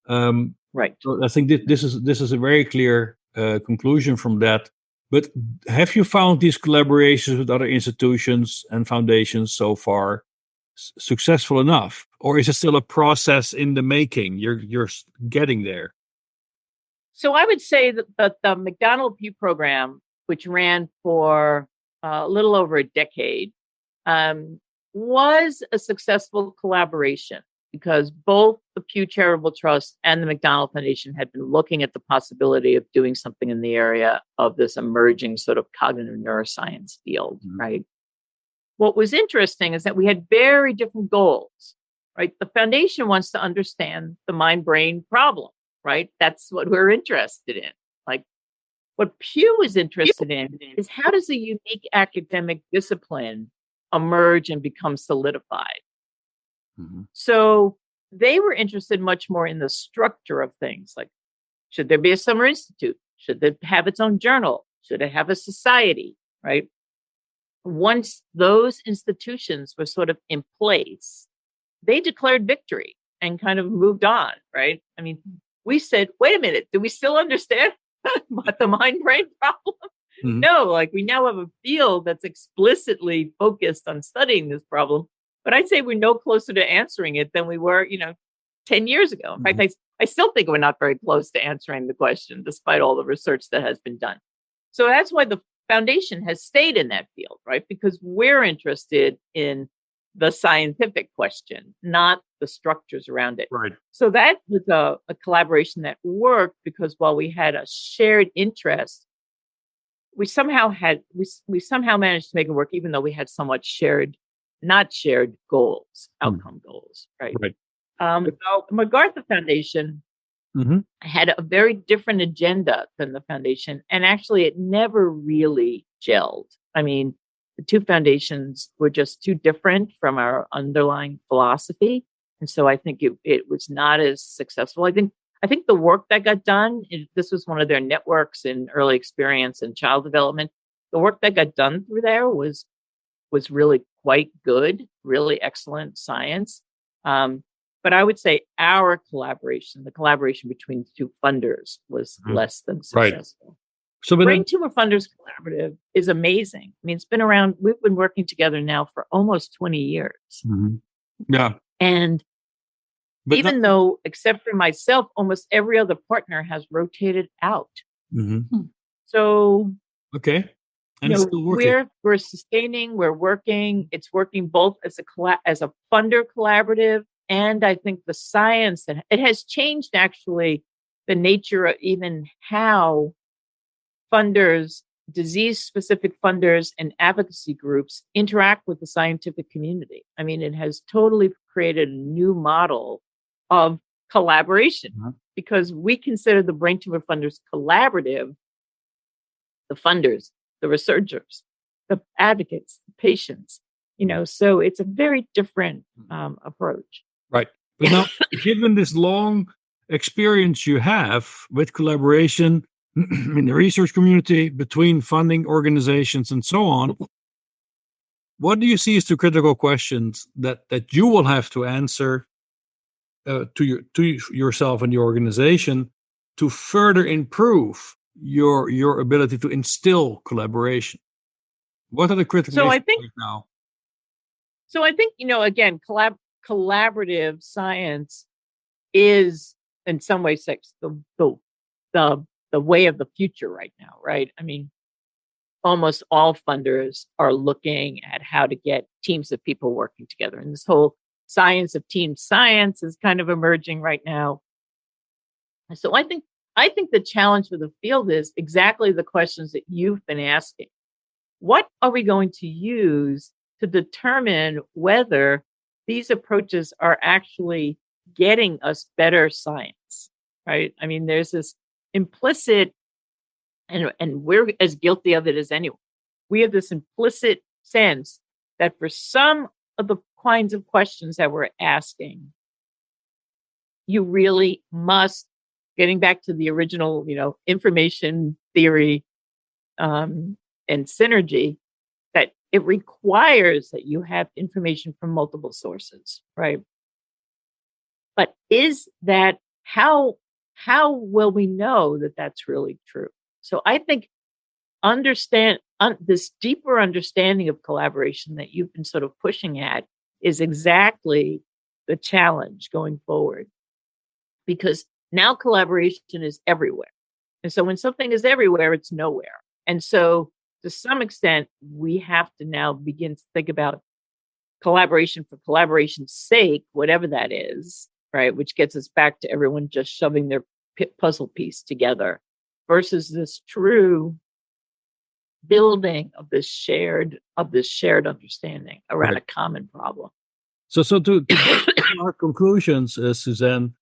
Right. So I think this is a very clear conclusion from that. But have you found these collaborations with other institutions and foundations so far successful enough, or is it still a process in the making? You're getting there. So I would say that the McDonald Pew program, which ran for a little over a decade, was a successful collaboration because both the Pew Charitable Trust and the McDonald Foundation had been looking at the possibility of doing something in the area of this emerging sort of cognitive neuroscience field, right? What was interesting is that we had very different goals, right? The foundation wants to understand the mind-brain problem, right? That's what we're interested in. Like what Pew is interested in is how does a unique academic discipline emerge and become solidified? So they were interested much more in the structure of things. Like, should there be a summer institute? Should it have its own journal? Should it have a society, right? Once those institutions were sort of in place, they declared victory and kind of moved on, right? I mean, we said, wait a minute, do we still understand what the mind-brain problem? No, like we now have a field that's explicitly focused on studying this problem. But I'd say we're no closer to answering it than we were, 10 years ago. In fact, I still think we're not very close to answering the question, despite all the research that has been done. So that's why the foundation has stayed in that field, right? Because we're interested in the scientific question, not the structures around it. Right. So that was a collaboration that worked because while we had a shared interest, we somehow managed to make it work, even though we had somewhat not shared goals, outcome goals, right? Right. MacArthur Foundation had a very different agenda than the foundation, and actually it never really gelled. I mean, the two foundations were just too different from our underlying philosophy, and so I think it was not as successful. I think the work that got done, this was one of their networks in early experience and child development. The work that got done through there was really quite good, really excellent science. But I would say our collaboration, the collaboration between the two funders, was less than successful. Right. So, Brain Tumor Funders Collaborative is amazing. I mean, it's been around, we've been working together now for almost 20 years. Yeah. And even though, except for myself, almost every other partner has rotated out. So, okay. And it's still working. We're sustaining, we're working. It's working both as a funder collaborative, and I think the science that it has changed actually the nature of even how funders, disease-specific funders, and advocacy groups interact with the scientific community. I mean, it has totally created a new model of collaboration because we consider the Brain Tumor Funders collaborative, the funders, the researchers, the advocates, the patients, so it's a very different approach. Right. But now, given this long experience you have with collaboration in the research community, between funding organizations and so on, what do you see as the critical questions that you will have to answer to yourself and your organization to further improve your ability to instill collaboration? What are the critical issues right now? So I think, again, collaborative science is in some ways the way of the future right now, right? I mean, almost all funders are looking at how to get teams of people working together. And this whole science of team science is kind of emerging right now. So I think the challenge for the field is exactly the questions that you've been asking. What are we going to use to determine whether these approaches are actually getting us better science, right? I mean, there's this implicit, and we're as guilty of it as anyone. We have this implicit sense that for some of the kinds of questions that we're asking, you really must, getting back to the original, information theory and synergy, that it requires that you have information from multiple sources, right? But is that how will we know that that's really true? So I think this deeper understanding of collaboration that you've been sort of pushing at is exactly the challenge going forward, because now collaboration is everywhere. And so when something is everywhere, it's nowhere. And so to some extent, we have to now begin to think about collaboration for collaboration's sake, whatever that is, right? Which gets us back to everyone just shoving their puzzle piece together versus this true building of this shared understanding around a common problem. So to our conclusions, Suzanne,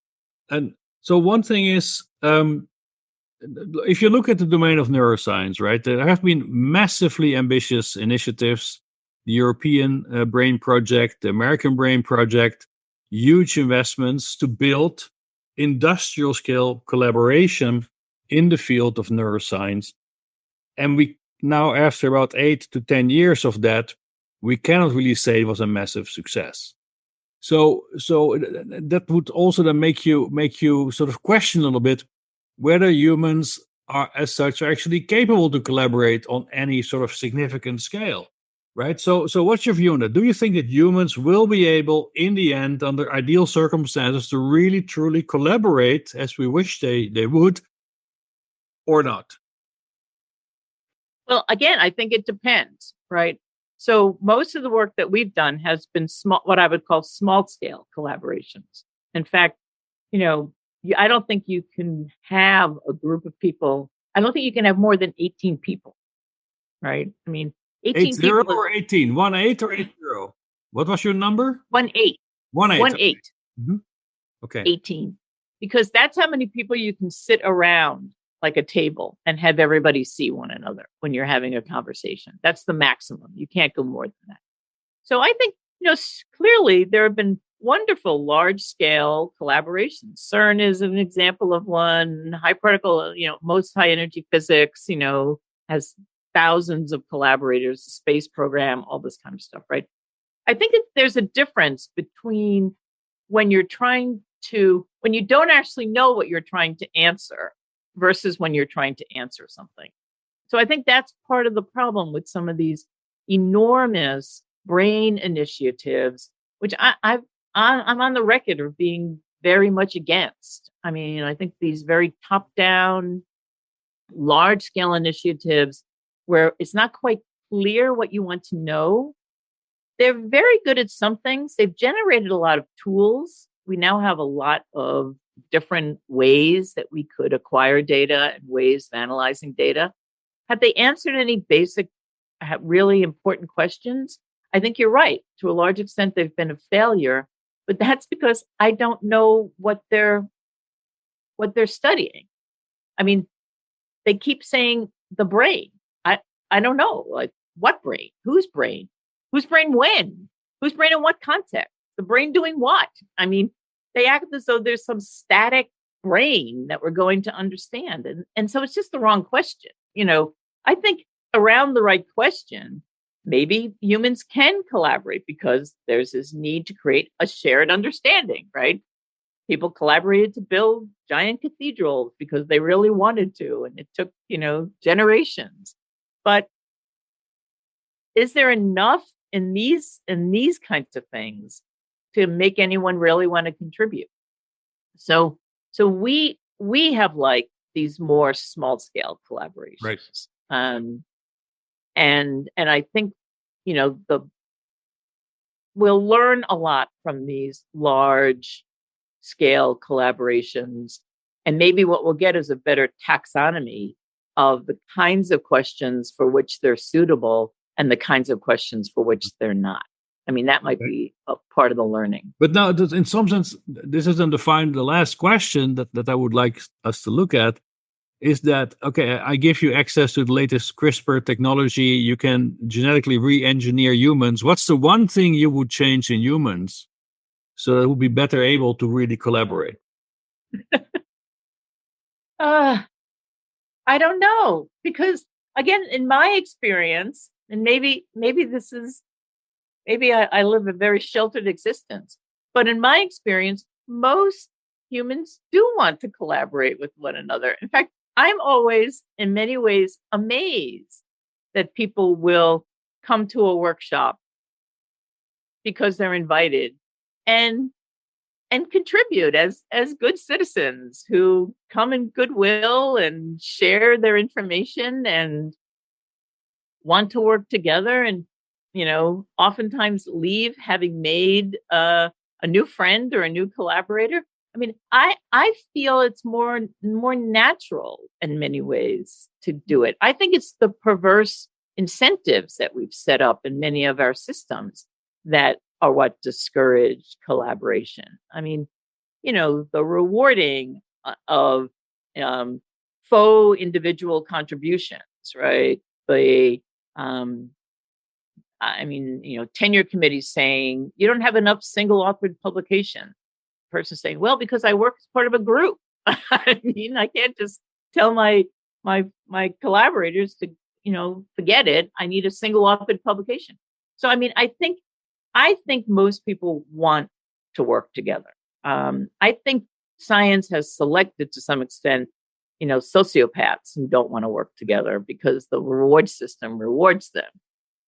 and so one thing is, if you look at the domain of neuroscience, right, there have been massively ambitious initiatives, the European Brain Project, the American Brain Project, huge investments to build industrial scale collaboration in the field of neuroscience. And we now, after about 8 to 10 years of that, we cannot really say it was a massive success. So that would also then make you sort of question a little bit whether humans are, as such, are actually capable to collaborate on any sort of significant scale, right? So what's your view on that? Do you think that humans will be able, in the end, under ideal circumstances, to really truly collaborate as we wish they would, or not? Well, again, I think it depends, right? So most of the work that we've done has been small, what I would call small scale collaborations. In fact, I don't think you can have a group of people. I don't think you can have more than 18 people, right? I mean, 18 people. 80 or 18? 18 or 80? What was your number? 18. 18. Mm-hmm. Okay. 18. Because that's how many people you can sit around like a table and have everybody see one another when you're having a conversation. That's the maximum. You can't go more than that. So I think, clearly there have been wonderful large scale collaborations. CERN is an example of one. High particle, most high energy physics, has thousands of collaborators, the space program, all this kind of stuff, right? I think there's a difference between when you don't actually know what you're trying to answer versus when you're trying to answer something. So I think that's part of the problem with some of these enormous brain initiatives, which I'm on the record of being very much against. I mean, I think these very top-down, large-scale initiatives where it's not quite clear what you want to know, they're very good at some things. They've generated a lot of tools. We now have a lot of different ways that we could acquire data and ways of analyzing data. Have they answered any basic, really important questions? I think you're right. To a large extent, they've been a failure, but that's because I don't know what they're studying. I mean, they keep saying the brain. I don't know, like what brain, whose brain when, whose brain in what context, the brain doing what? I mean, they act as though there's some static brain that we're going to understand. And so it's just the wrong question. I think around the right question, maybe humans can collaborate because there's this need to create a shared understanding, right? People collaborated to build giant cathedrals because they really wanted to, and it took, generations. But is there enough in these kinds of things to make anyone really want to contribute? So we have like these more small scale collaborations, right? And I think we'll learn a lot from these large scale collaborations, and maybe what we'll get is a better taxonomy of the kinds of questions for which they're suitable and the kinds of questions for which they're not. I mean, that might be a part of the learning. But now, in some sense, this is then defined the last question that I would like us to look at is that, okay, I give you access to the latest CRISPR technology. You can genetically re-engineer humans. What's the one thing you would change in humans so that we'll be better able to really collaborate? I don't know, because again, in my experience, and maybe I live a very sheltered existence, but in my experience, most humans do want to collaborate with one another. In fact, I'm always, in many ways, amazed that people will come to a workshop because they're invited and contribute as good citizens who come in goodwill and share their information and want to work together, and oftentimes leave having made a new friend or a new collaborator. I mean, I feel it's more natural in many ways to do it. I think it's the perverse incentives that we've set up in many of our systems that are what discourage collaboration. I mean, the rewarding of faux individual contributions, right? Tenure committees saying you don't have enough single authored publication. Person saying, well, because I work as part of a group. I mean, I can't just tell my collaborators to, forget it. I need a single authored publication. So, I mean, I think most people want to work together. I think science has selected to some extent, sociopaths who don't want to work together because the reward system rewards them.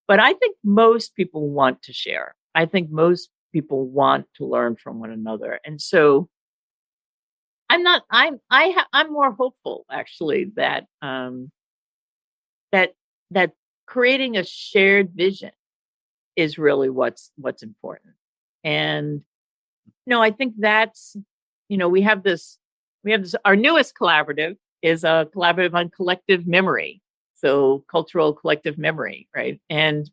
But I think most people want to share. I think most people want to learn from one another. And so I'm more hopeful actually that that creating a shared vision is really what's important. And I think that's we have this our newest collaborative is a collaborative on collective memory. So cultural collective memory, right? And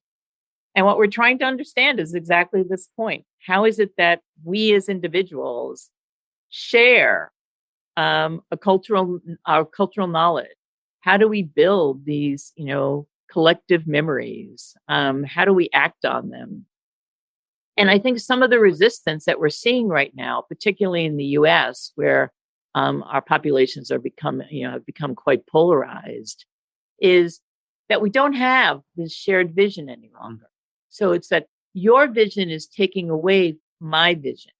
what we're trying to understand is exactly this point. How is it that we as individuals share our cultural knowledge? How do we build these, collective memories? How do we act on them? And I think some of the resistance that we're seeing right now, particularly in the U.S., where our populations have become quite polarized, is that we don't have this shared vision any longer. So it's that your vision is taking away my vision.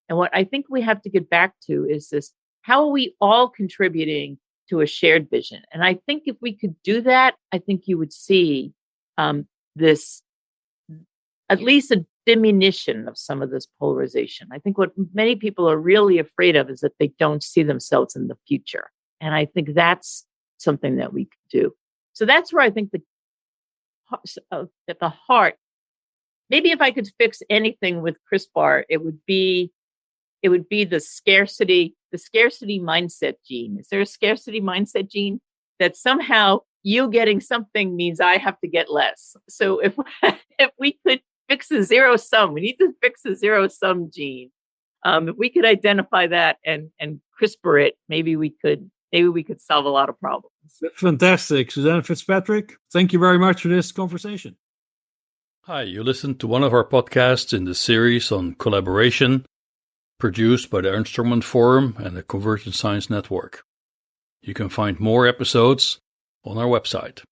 And what I think we have to get back to is this: how are we all contributing to a shared vision? And I think if we could do that, I think you would see this, at least a diminution of some of this polarization. I think what many people are really afraid of is that they don't see themselves in the future. And I think that's something that we could do. So that's where I think at the heart, maybe if I could fix anything with CRISPR, it would be the scarcity mindset gene. Is there a scarcity mindset gene that somehow you getting something means I have to get less? So if we could fix the zero sum, we need to fix the zero sum gene. If we could identify that and CRISPR it, maybe we could solve a lot of problems. Fantastic. Suzanne Fitzpatrick, thank you very much for this conversation. Hi, you listened to one of our podcasts in the series on collaboration, produced by the Instrument Forum and the Convergent Science Network. You can find more episodes on our website.